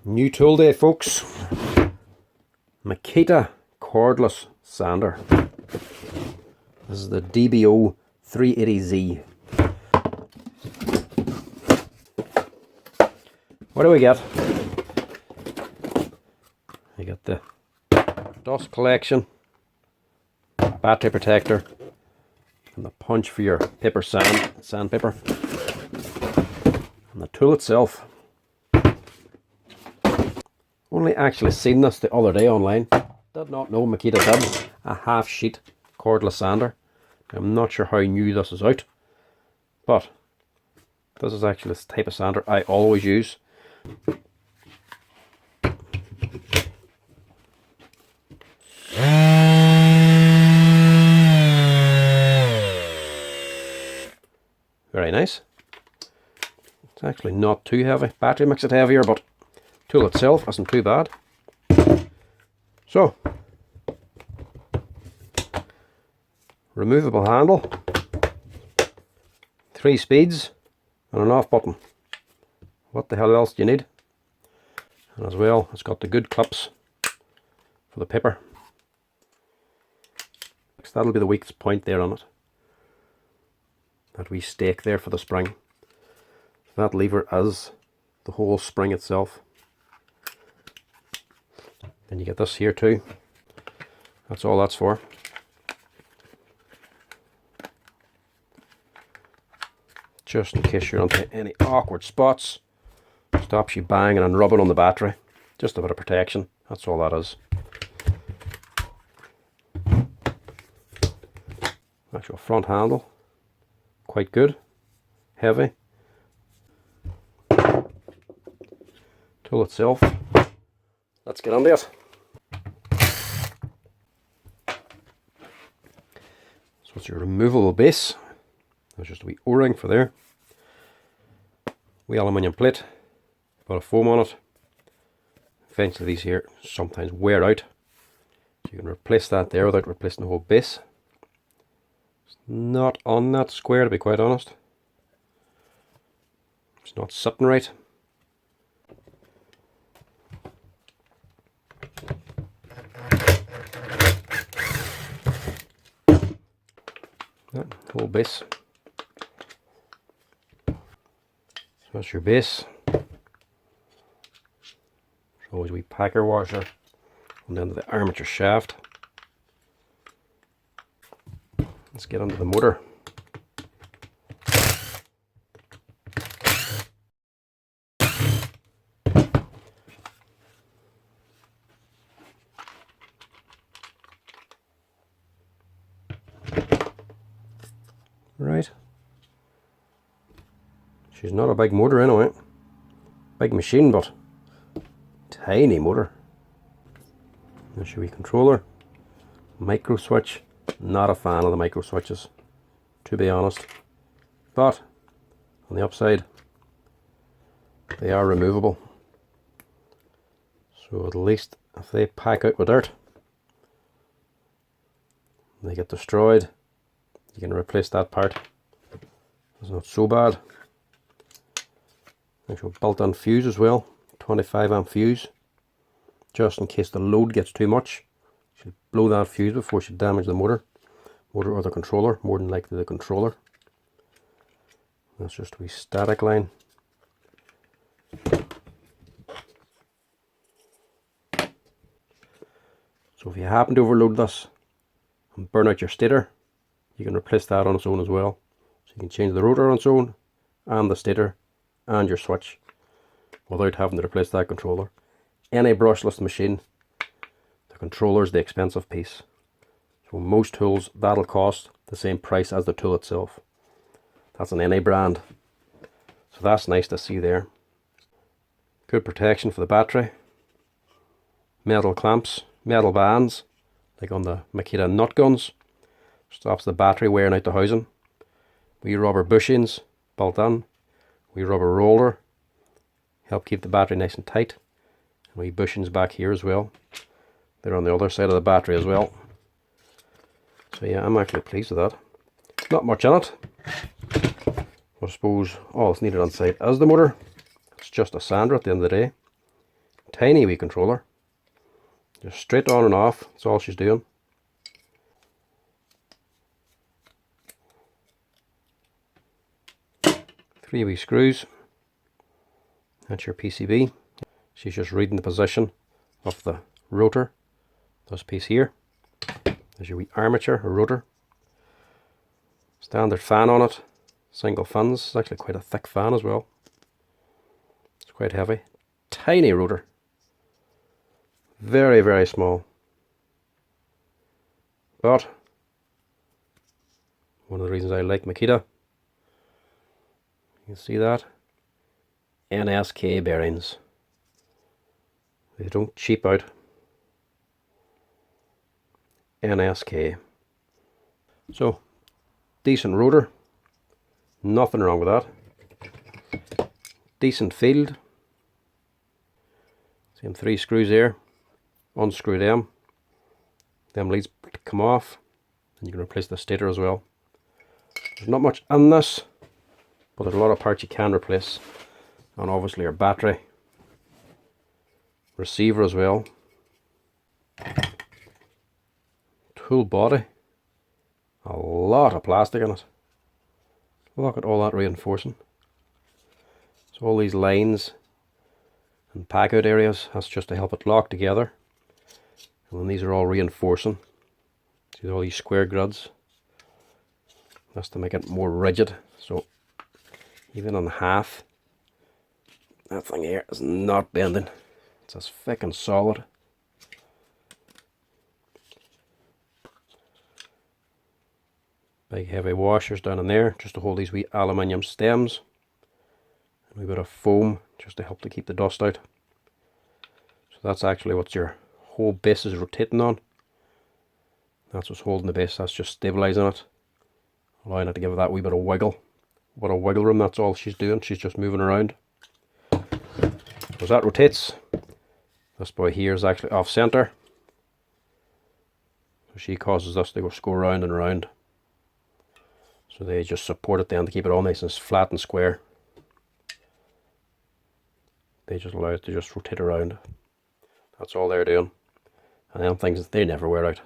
New tool day, folks. Makita cordless sander. This is the DBO380Z. What do we get? We get the dust collection, battery protector, and the punch for your paper sandpaper, and the tool itself. Only actually seen this the other day online. Did not know Makita did a half sheet cordless sander. I'm not sure how new this is out, but this is actually the type of sander I always use. Very nice. It's actually not too heavy. Battery makes it heavier, but tool itself isn't too bad. So, removable handle, 3 speeds, and an off button. What the hell else do you need? And as well, it's got the good clips for the paper. So that'll be the weakest point there on it. That wee stake there for the spring. That lever is the whole spring itself. Then you get this here too. That's all that's for. Just in case you're onto any awkward spots. Stops you banging and rubbing on the battery. Just a bit of protection. That's all that is. Actual front handle. Quite good. Heavy. Tool itself. Let's get onto it. So it's your removable base. There's just a wee O-ring for there. Wee aluminium plate. Got a foam on it. Eventually these here sometimes wear out. So you can replace that there without replacing the whole base. It's not on that square, to be quite honest. It's not sitting right. That whole base. So that's your base. There's always a wee packer washer on the end of the armature shaft. Let's get onto the motor. Right. She's not a big motor anyway. Big machine, but tiny motor. There's your wee controller. Micro switch. Not a fan of the micro switches, to be honest. But on the upside, they are removable. So at least if they pack out with dirt, they get destroyed, you can replace that part. It's not so bad. Actual built-in fuse as well, 25 amp fuse, just in case the load gets too much. She'll blow that fuse before she damages the motor or the controller, more than likely the controller. That's just a wee static line. So if you happen to overload this and burn out your stator, you can replace that on its own as well. So you can change the rotor on its own, and the stator, and your switch, without having to replace that controller. Any brushless machine, the controller is the expensive piece. So most tools, that'll cost the same price as the tool itself. That's on any brand. So that's nice to see there. Good protection for the battery. Metal clamps, metal bands, like on the Makita nut guns. Stops the battery wearing out the housing. Wee rubber bushings built in. Wee rubber roller. Help keep the battery nice and tight. And wee bushings back here as well. They're on the other side of the battery as well. So yeah, I'm actually pleased with that. Not much in it. I suppose all that's needed on site is the motor. It's just a sander at the end of the day. Tiny wee controller. Just straight on and off, that's all she's doing. Three wee screws. That's your PCB. She's just reading the position of the rotor. This piece here. There's your wee armature or rotor. Standard fan on it. Single fans. It's actually quite a thick fan as well. It's quite heavy. Tiny rotor. Very, very small. But one of the reasons I like Makita, you can see that, NSK bearings. They don't cheap out. NSK. So, decent rotor. Nothing wrong with that. Decent field. Same 3 screws here. Unscrew them. Them leads come off. And you can replace the stator as well. There's not much in this, but there's a lot of parts you can replace. And obviously your battery. Receiver as well. Tool body. A lot of plastic in it. Look at all that reinforcing. So all these lines and pack out areas, that's just to help it lock together. And then these are all reinforcing. See all these square gruds. That's to make it more rigid. So even on half, that thing here is not bending. It's as thick and solid. Big heavy washers down in there just to hold these wee aluminium stems. And a bit of foam just to help to keep the dust out. So that's actually what your whole base is rotating on. That's what's holding the base. That's just stabilizing it, allowing it to give it that wee bit of wiggle. What a wiggle room, that's all she's doing. She's just moving around. As that rotates, this boy here is actually off center. So she causes this to go round and round. So they just support it then to keep it all nice and flat and square. They just allow it to just rotate around. That's all they're doing. And them things, they never wear out.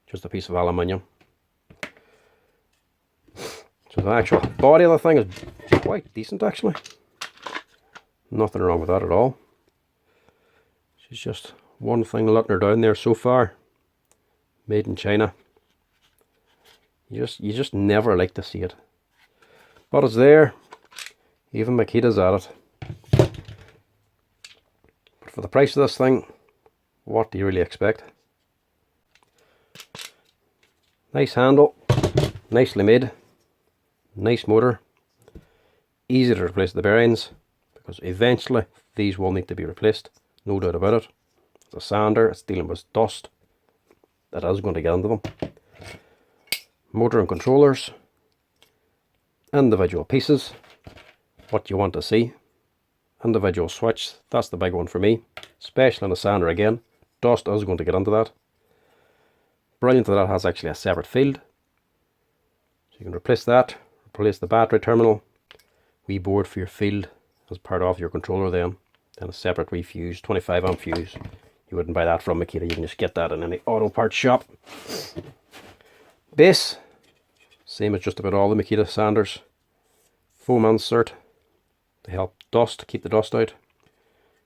Just a piece of aluminium. So the actual body of the thing is quite decent actually. Nothing wrong with that at all. She's just one thing letting her down there so far. Made in China. You just never like to see it. But it's there. Even Makita's at it. But for the price of this thing, what do you really expect? Nice handle. Nicely made. Nice motor. Easy to replace the bearings, because eventually these will need to be replaced. No doubt about it. It's a sander. It's dealing with dust. That is going to get into them. Motor and controllers, individual pieces, what you want to see, individual switch, that's the big one for me, especially on a sander again. Dust is going to get into that. Brilliant that has actually a separate field, so you can replace that, replace the battery terminal, wee board for your field as part of your controller then a separate wee fuse, 25 amp fuse. You wouldn't buy that from Makita, you can just get that in any auto parts shop. Base, same as just about all the Makita sanders. Foam insert to help dust, keep the dust out.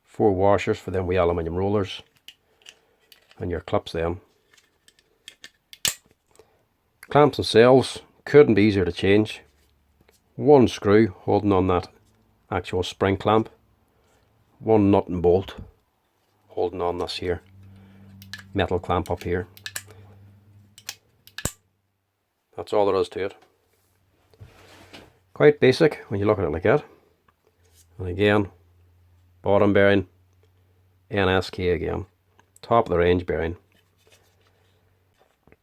4 washers for them wee aluminium rollers. And your clips then. Clamps themselves couldn't be easier to change. 1 screw holding on that actual spring clamp. 1 nut and bolt holding on this here metal clamp up here. That's all there is to it. Quite basic when you look at it like that. And again, bottom bearing, NSK again, top of the range bearing.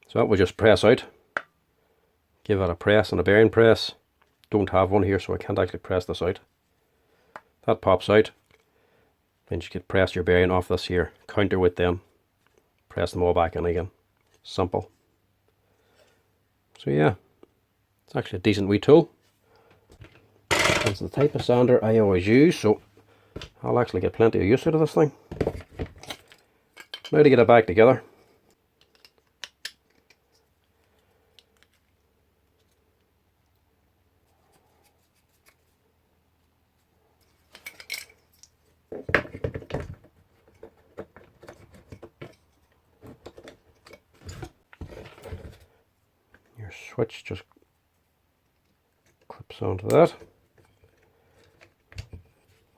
So that will just press out. Give it a press and a bearing press. Don't have one here, so I can't actually press this out. That pops out. Then you can press your bearing off this here, counterweight them, press them all back in again. Simple. So yeah, it's actually a decent wee tool. It's the type of sander I always use, so I'll actually get plenty of use out of this thing. Now to get it back together. Your switch just clips onto that.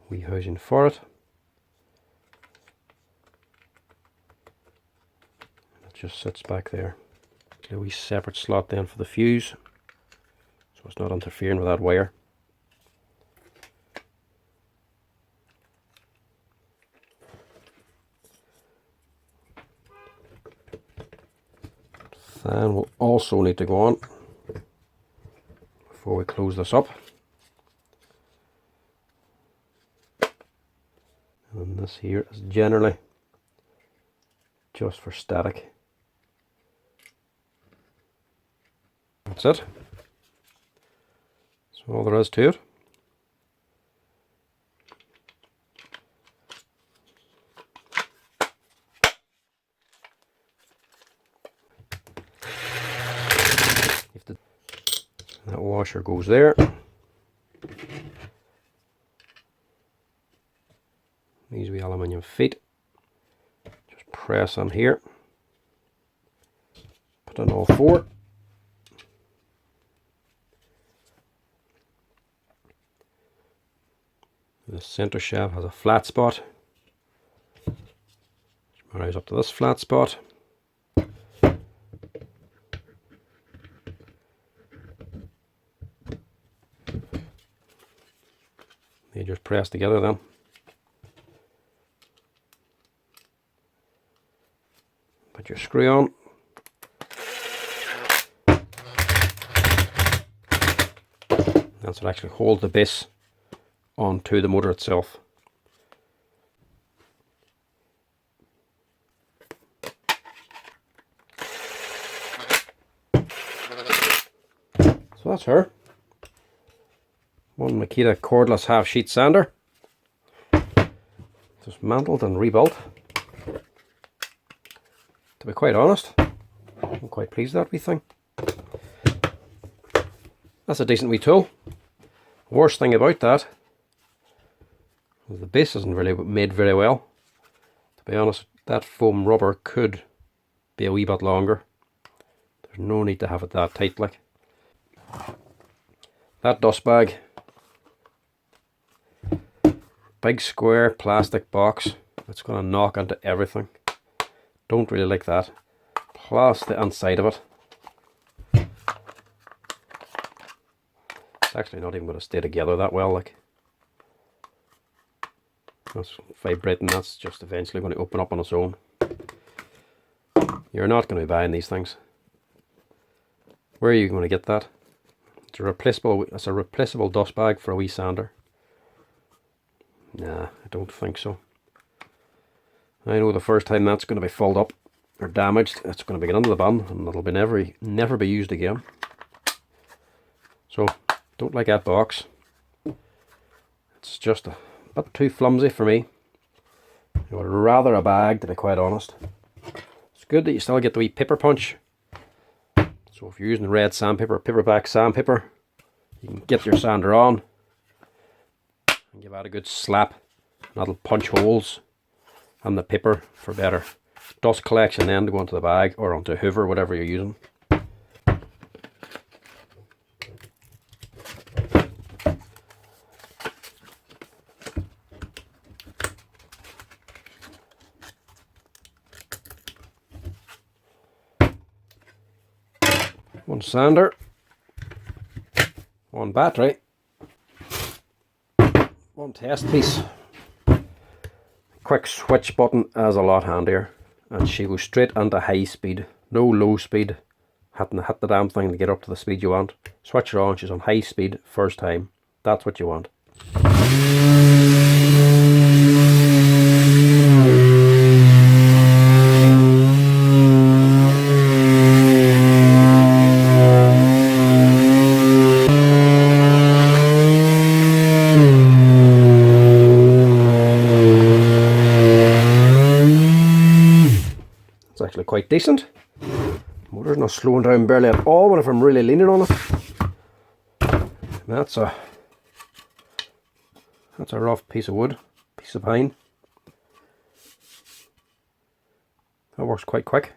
Wee housing for it. It just sits back there. A wee separate slot then for the fuse, so it's not interfering with that wire. Fan will also need to go on before we close this up. And this here is generally just for static. That's it. That's all there is to it. That washer goes there. These wee aluminium feet. Just press on here. Put on all four. The center shaft has a flat spot. Rise up to this flat spot. They just press together then. Put your screw on. That's what actually holds the base onto the motor itself. So that's her. One Makita cordless half sheet sander. Dismantled and rebuilt. To be quite honest, I'm quite pleased with that wee thing. That's a decent wee tool. Worst thing about that is the base isn't really made very well. To be honest, that foam rubber could be a wee bit longer. There's no need to have it that tight like. That dust bag, big square plastic box, it's going to knock into everything. Don't really like that. Plus the inside of it. It's actually not even going to stay together that well. Like, that's vibrating. That's just eventually going to open up on its own. You're not going to be buying these things. Where are you going to get that? It's a replaceable dust bag for a wee sander. Nah, I don't think so. I know the first time that's going to be filled up or damaged, it's going to be get into the bin and it'll be never be used again. So, don't like that box. It's just a bit too flimsy for me. I would rather a bag, to be quite honest. It's good that you still get the wee paper punch. So if you're using red sandpaper, paperback sandpaper, you can get your sander on and give that a good slap. That'll punch holes in the paper for better dust collection then to go into the bag or onto a hoover, whatever you're using. One sander, one battery, one test piece. Quick switch button is a lot handier, and she goes straight into high speed, no low speed. Hit the damn thing to get up to the speed you want. Switch her on, she's on high speed first time. That's what you want. actually quite decent. Motor's not slowing down barely at all when if I'm really leaning on it. That's a rough piece of wood, piece of pine. That works quite quick.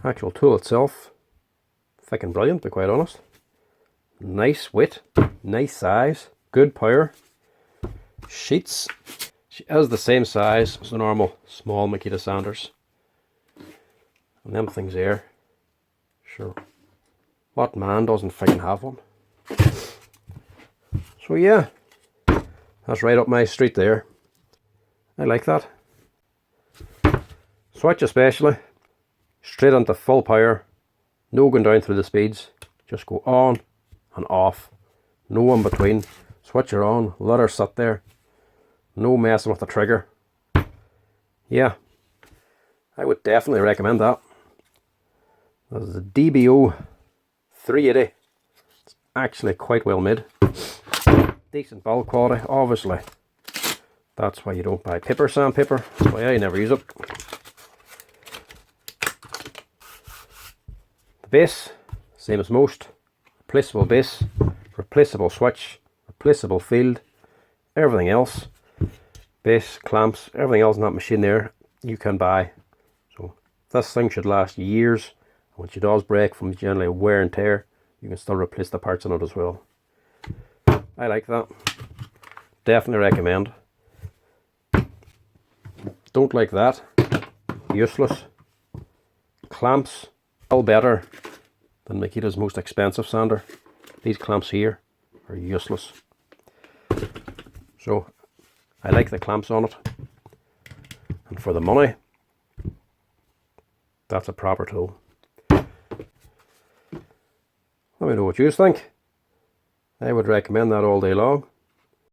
Actual tool itself, thick and brilliant, to be quite honest. Nice weight, nice size, good power. Sheets, she has the same size as the normal small Makita sanders. And them things there, sure, what man doesn't fucking have one? So yeah, that's right up my street there. I like that. Switch especially, straight onto full power, no going down through the speeds, just go on and off, no in between. Switch her on, let her sit there, no messing with the trigger. Yeah, I would definitely recommend that. This is a DBO380. It's actually quite well made. Decent build quality, obviously. That's why you don't buy paper sandpaper. That's why I never use it. The base, same as most. Replaceable base, replaceable switch, replaceable field, everything else. Base, clamps, everything else in that machine there you can buy. So this thing should last years. When she does break from generally wear and tear, you can still replace the parts in it as well. I like that. Definitely recommend. Don't like that. Useless. Clamps, all better than Makita's most expensive sander. These clamps here are useless. So I like the clamps on it. And for the money, that's a proper tool. Let me know what you think. I would recommend that all day long.